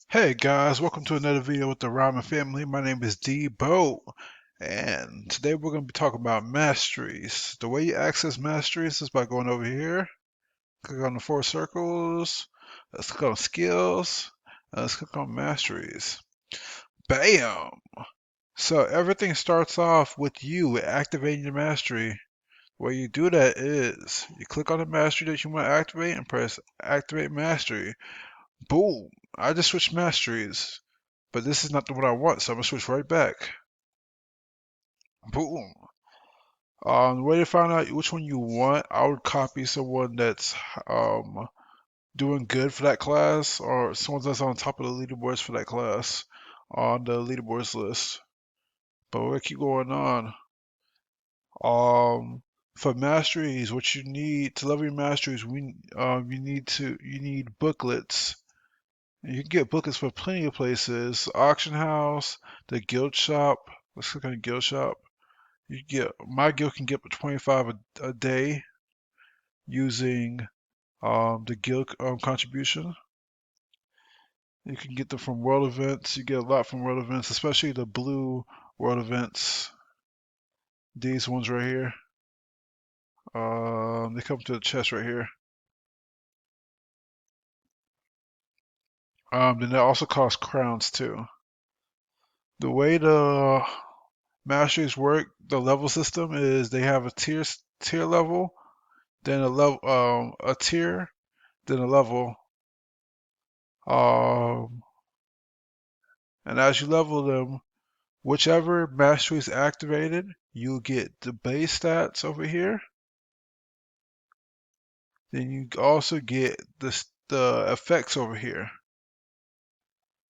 Hey guys, welcome to another video with the Ramen family. My name is Debo, and today we're going to be talking about masteries. The way you access masteries is by going over here, click on the four circles, let's click on skills, and let's click on masteries. Bam! So everything starts off with you activating your mastery. The way you do that is you click on the mastery that you want to activate and press activate mastery. Boom! I just switched masteries. But this is not the one I want, so I'm gonna switch right back. Boom. The way to find out which one you want, I would copy someone that's um doing good for that class, or someone that's on top of the leaderboards for that class on the leaderboards list. But we'll keep going on. Um, for masteries, what you need to level your masteries, you need booklets. You can get booklets for plenty of places. Auction house, the guild shop. Let's click on the guild shop. You get my guild can get 25 a day using the guild contribution. You can get them from world events. You get a lot from world events, especially the blue world events. These ones right here. They come to the chest right here. Then they also cost crowns too. The way the masteries work, the level system is they have a tier level, then a tier, then a level. Um, and as you level them, whichever mastery is activated, you get the base stats over here. Then you also get the effects over here.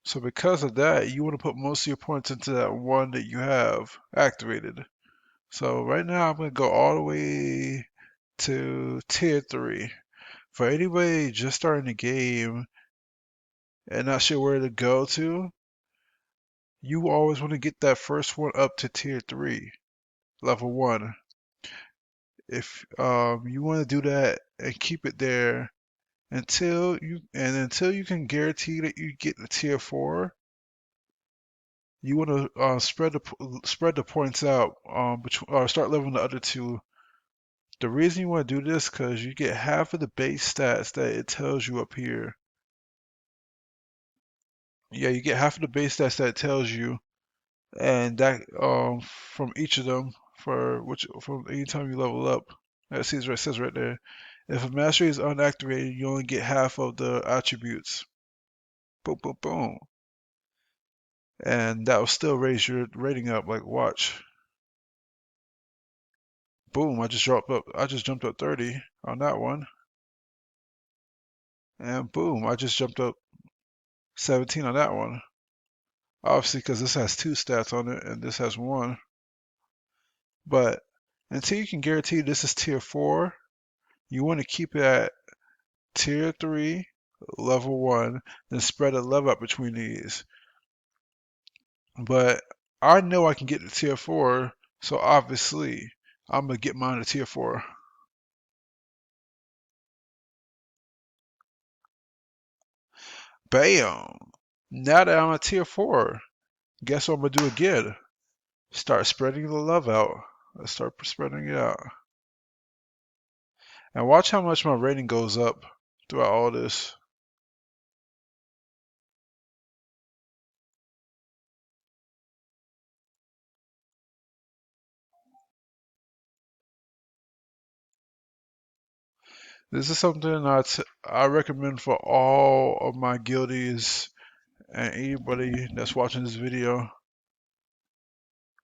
So because of that, you want to put most of your points into that one that you have activated. So right now I'm going to go all the way to tier 3. For anybody just starting the game and not sure where to go to, you always want to get that first one up to tier 3, level 1. If you want to do that and keep it there until you can guarantee that you get the tier 4, you want to spread the points out or start leveling the other two. The reason you want to do this because you get half of the base stats that it tells you up here. Yeah, you get half of the base stats that it tells you, and that from each of them for which from any time you level up. It says right there. If a mastery is unactivated, you only get half of the attributes. Boom, boom, boom. And that will still raise your rating up. Like, watch. Boom, I just jumped up 30 on that one. And boom, I just jumped up 17 on that one. Obviously, because this has two stats on it and this has one. But until you can guarantee this is tier 4, you want to keep it at tier 3, level 1, then spread a level up between these. But I know I can get to tier 4, so obviously I'm going to get mine to tier 4. Bam! Now that I'm at tier 4, guess what I'm going to do again? Start spreading the love out. Let's start spreading it out. And watch how much my rating goes up throughout all this. This is something I recommend for all of my guildies and anybody that's watching this video.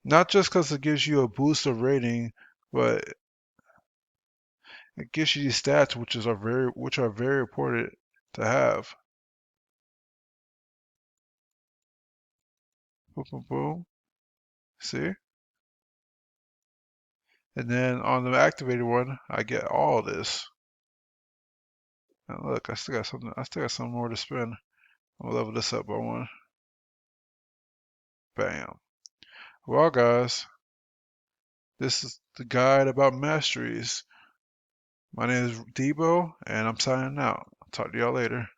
Not just because it gives you a boost of rating, but it gives you these stats which are very important to have. Boom, boom, boom. See? And then on the activated one, I get all this. And look, I still got some more to spend. I'm gonna level this up by one. Bam. Well, guys, this is the guide about masteries. My name is Debo, and I'm signing out. Talk to y'all later.